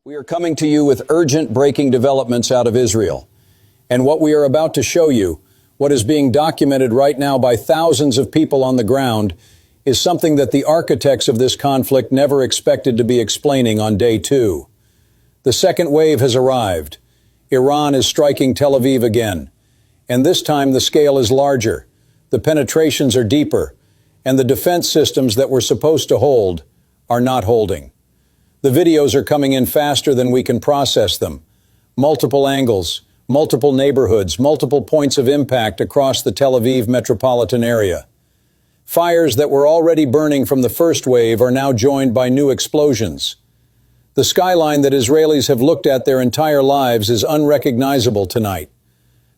We are coming to you with urgent breaking developments out of Israel. And what we are about to show you, what is being documented right now by thousands of people on the ground, is something that the architects of this conflict never expected to be explaining on day 2. The second wave has arrived. Iran is striking Tel Aviv again. And this time the scale is larger, the penetrations are deeper, and the defense systems that were supposed to hold are not holding. The videos are coming in faster than we can process them. Multiple angles, multiple neighborhoods, multiple points of impact across the Tel Aviv metropolitan area. Fires that were already burning from the first wave are now joined by new explosions. The skyline that Israelis have looked at their entire lives is unrecognizable tonight.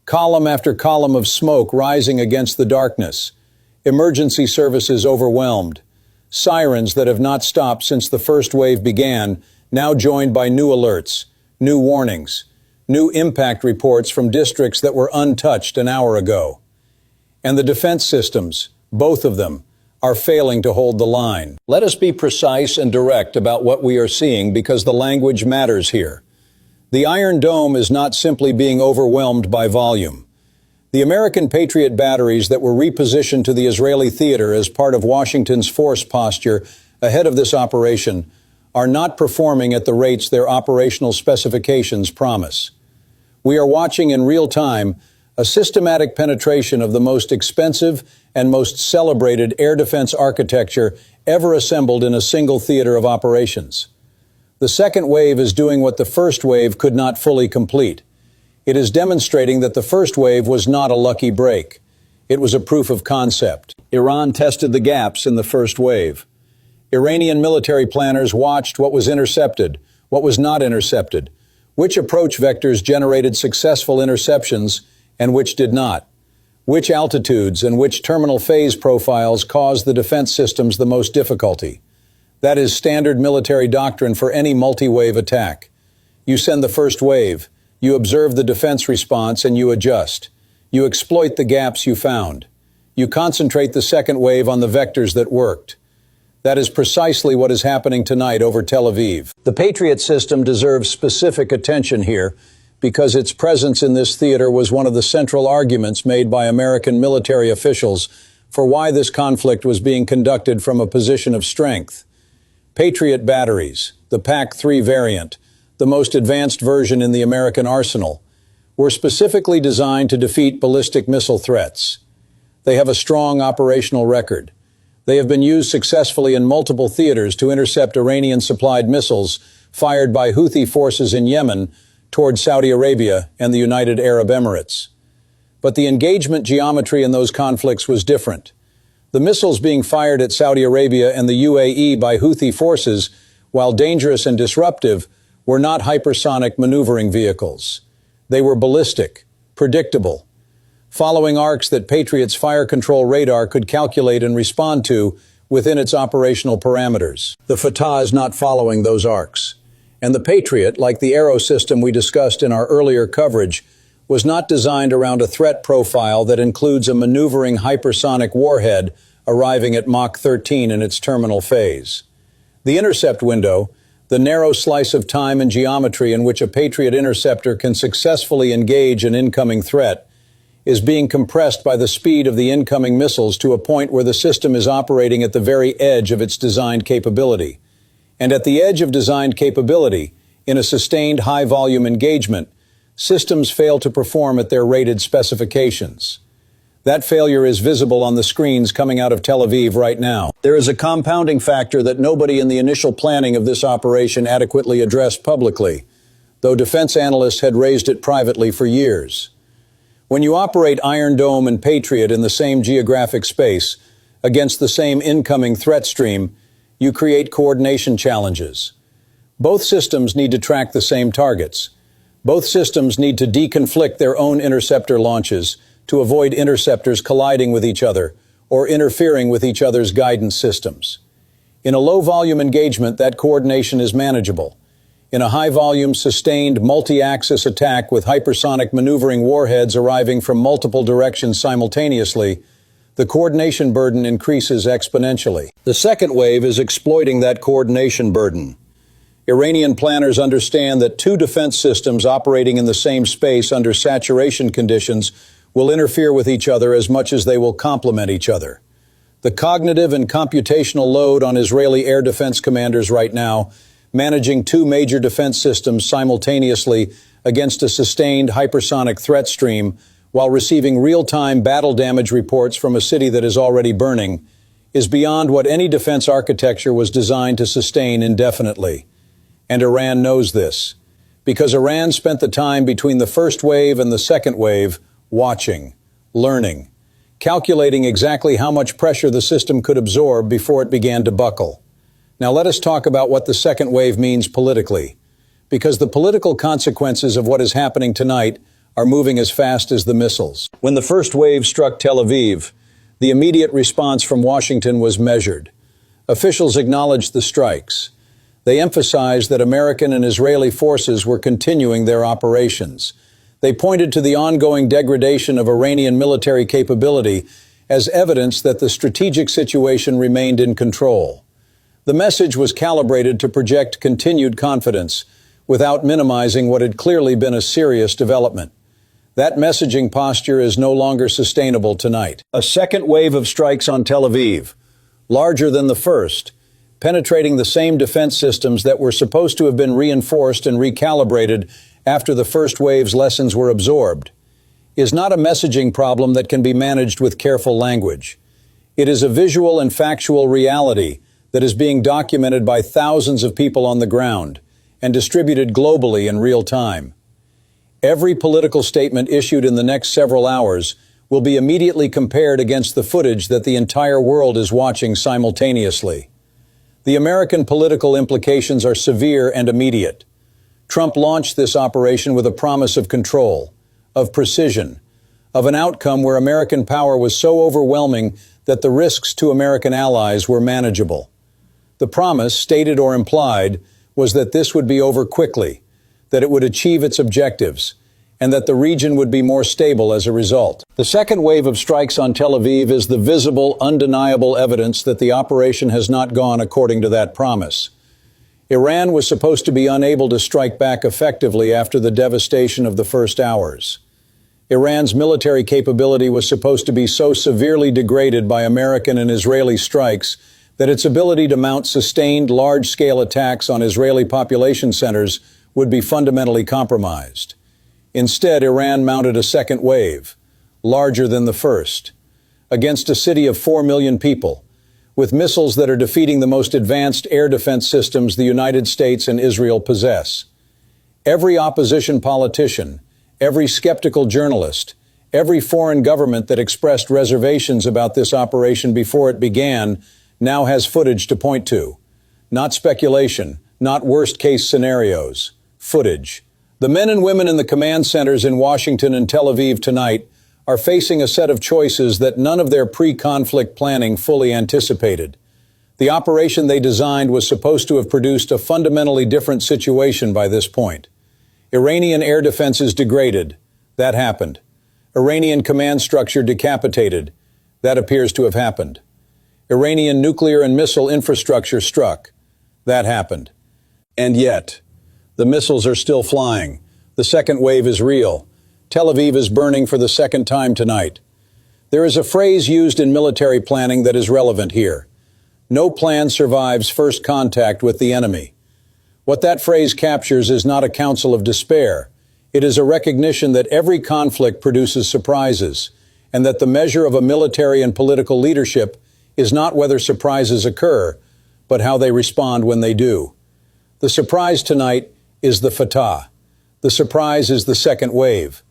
Column after column of smoke rising against the darkness. Emergency services overwhelmed. Sirens that have not stopped since the first wave began, now joined by new alerts, new warnings, new impact reports from districts that were untouched an hour ago. And the defense systems, both of them, are failing to hold the line. Let us be precise and direct about what we are seeing because the language matters here. The Iron Dome is not simply being overwhelmed by volume. The American Patriot batteries that were repositioned to the Israeli theater as part of Washington's force posture ahead of this operation are not performing at the rates their operational specifications promise. We are watching in real time a systematic penetration of the most expensive and most celebrated air defense architecture ever assembled in a single theater of operations. The second wave is doing what the first wave could not fully complete. It is demonstrating that the first wave was not a lucky break. It was a proof of concept. Iran tested the gaps in the first wave. Iranian military planners watched what was intercepted, what was not intercepted, which approach vectors generated successful interceptions and which did not, which altitudes and which terminal phase profiles caused the defense systems the most difficulty. That is standard military doctrine for any multi-wave attack. You send the first wave. You observe the defense response and you adjust. You exploit the gaps you found. You concentrate the second wave on the vectors that worked. That is precisely what is happening tonight over Tel Aviv. The Patriot system deserves specific attention here because its presence in this theater was one of the central arguments made by American military officials for why this conflict was being conducted from a position of strength. Patriot batteries, the PAC-3 variant, the most advanced version in the American arsenal, were specifically designed to defeat ballistic missile threats. They have a strong operational record. They have been used successfully in multiple theaters to intercept Iranian-supplied missiles fired by Houthi forces in Yemen toward Saudi Arabia and the United Arab Emirates. But the engagement geometry in those conflicts was different. The missiles being fired at Saudi Arabia and the UAE by Houthi forces, while dangerous and disruptive, were not hypersonic maneuvering vehicles. They were ballistic, predictable, following arcs that Patriot's fire control radar could calculate and respond to within its operational parameters. The Fatah is not following those arcs. And the Patriot, like the Arrow system we discussed in our earlier coverage, was not designed around a threat profile that includes a maneuvering hypersonic warhead arriving at Mach 13 in its terminal phase. The intercept window, the narrow slice of time and geometry in which a Patriot interceptor can successfully engage an incoming threat, is being compressed by the speed of the incoming missiles to a point where the system is operating at the very edge of its designed capability. And at the edge of designed capability, in a sustained high-volume engagement, systems fail to perform at their rated specifications. That failure is visible on the screens coming out of Tel Aviv right now. There is a compounding factor that nobody in the initial planning of this operation adequately addressed publicly, though defense analysts had raised it privately for years. When you operate Iron Dome and Patriot in the same geographic space, against the same incoming threat stream, you create coordination challenges. Both systems need to track the same targets. Both systems need to deconflict their own interceptor launches to avoid interceptors colliding with each other or interfering with each other's guidance systems. In a low-volume engagement, that coordination is manageable. In a high-volume, sustained, multi-axis attack with hypersonic maneuvering warheads arriving from multiple directions simultaneously, the coordination burden increases exponentially. The second wave is exploiting that coordination burden. Iranian planners understand that two defense systems operating in the same space under saturation conditions will interfere with each other as much as they will complement each other. The cognitive and computational load on Israeli air defense commanders right now, managing two major defense systems simultaneously against a sustained hypersonic threat stream while receiving real-time battle damage reports from a city that is already burning, is beyond what any defense architecture was designed to sustain indefinitely. And Iran knows this, because Iran spent the time between the first wave and the second wave watching, learning, calculating exactly how much pressure the system could absorb before it began to buckle. Now let us talk about what the second wave means politically, because the political consequences of what is happening tonight are moving as fast as the missiles. When the first wave struck Tel Aviv, the immediate response from Washington was measured. Officials acknowledged the strikes. They emphasized that American and Israeli forces were continuing their operations. They pointed to the ongoing degradation of Iranian military capability as evidence that the strategic situation remained in control. The message was calibrated to project continued confidence without minimizing what had clearly been a serious development. That messaging posture is no longer sustainable tonight. A second wave of strikes on Tel Aviv, larger than the first, penetrating the same defense systems that were supposed to have been reinforced and recalibrated after the first wave's lessons were absorbed, is not a messaging problem that can be managed with careful language. It is a visual and factual reality that is being documented by thousands of people on the ground and distributed globally in real time. Every political statement issued in the next several hours will be immediately compared against the footage that the entire world is watching simultaneously. The American political implications are severe and immediate. Trump launched this operation with a promise of control, of precision, of an outcome where American power was so overwhelming that the risks to American allies were manageable. The promise, stated or implied, was that this would be over quickly, that it would achieve its objectives, and that the region would be more stable as a result. The second wave of strikes on Tel Aviv is the visible, undeniable evidence that the operation has not gone according to that promise. Iran was supposed to be unable to strike back effectively after the devastation of the first hours. Iran's military capability was supposed to be so severely degraded by American and Israeli strikes that its ability to mount sustained, large-scale attacks on Israeli population centers would be fundamentally compromised. Instead, Iran mounted a second wave, larger than the first, against a city of 4 million people, with missiles that are defeating the most advanced air defense systems the United States and Israel possess. Every opposition politician, every skeptical journalist, every foreign government that expressed reservations about this operation before it began now has footage to point to. Not speculation, not worst-case scenarios. Footage. The men and women in the command centers in Washington and Tel Aviv tonight are facing a set of choices that none of their pre-conflict planning fully anticipated. The operation they designed was supposed to have produced a fundamentally different situation by this point. Iranian air defenses degraded. That happened. Iranian command structure decapitated. That appears to have happened. Iranian nuclear and missile infrastructure struck. That happened. And yet, the missiles are still flying. The second wave is real. Tel Aviv is burning for the second time tonight. There is a phrase used in military planning that is relevant here. No plan survives first contact with the enemy. What that phrase captures is not a counsel of despair. It is a recognition that every conflict produces surprises, and that the measure of a military and political leadership is not whether surprises occur, but how they respond when they do. The surprise tonight is the Fatah. The surprise is the second wave.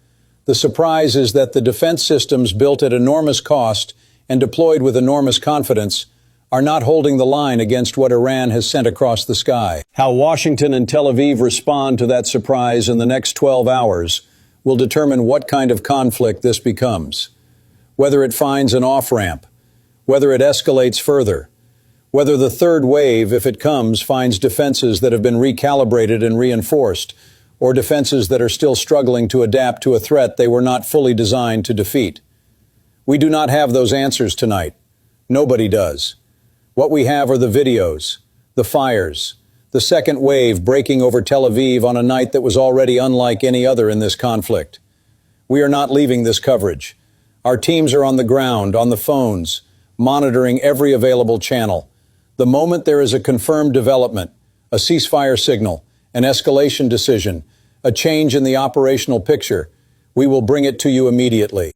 The surprise is that the defense systems built at enormous cost and deployed with enormous confidence are not holding the line against what Iran has sent across the sky. How Washington and Tel Aviv respond to that surprise in the next 12 hours will determine what kind of conflict this becomes. Whether it finds an off-ramp, whether it escalates further, whether the third wave, if it comes, finds defenses that have been recalibrated and reinforced, or defenses that are still struggling to adapt to a threat they were not fully designed to defeat. We do not have those answers tonight. Nobody does. What we have are the videos, the fires, the second wave breaking over Tel Aviv on a night that was already unlike any other in this conflict. We are not leaving this coverage. Our teams are on the ground, on the phones, monitoring every available channel. The moment there is a confirmed development, a ceasefire signal, an escalation decision, a change in the operational picture, we will bring it to you immediately.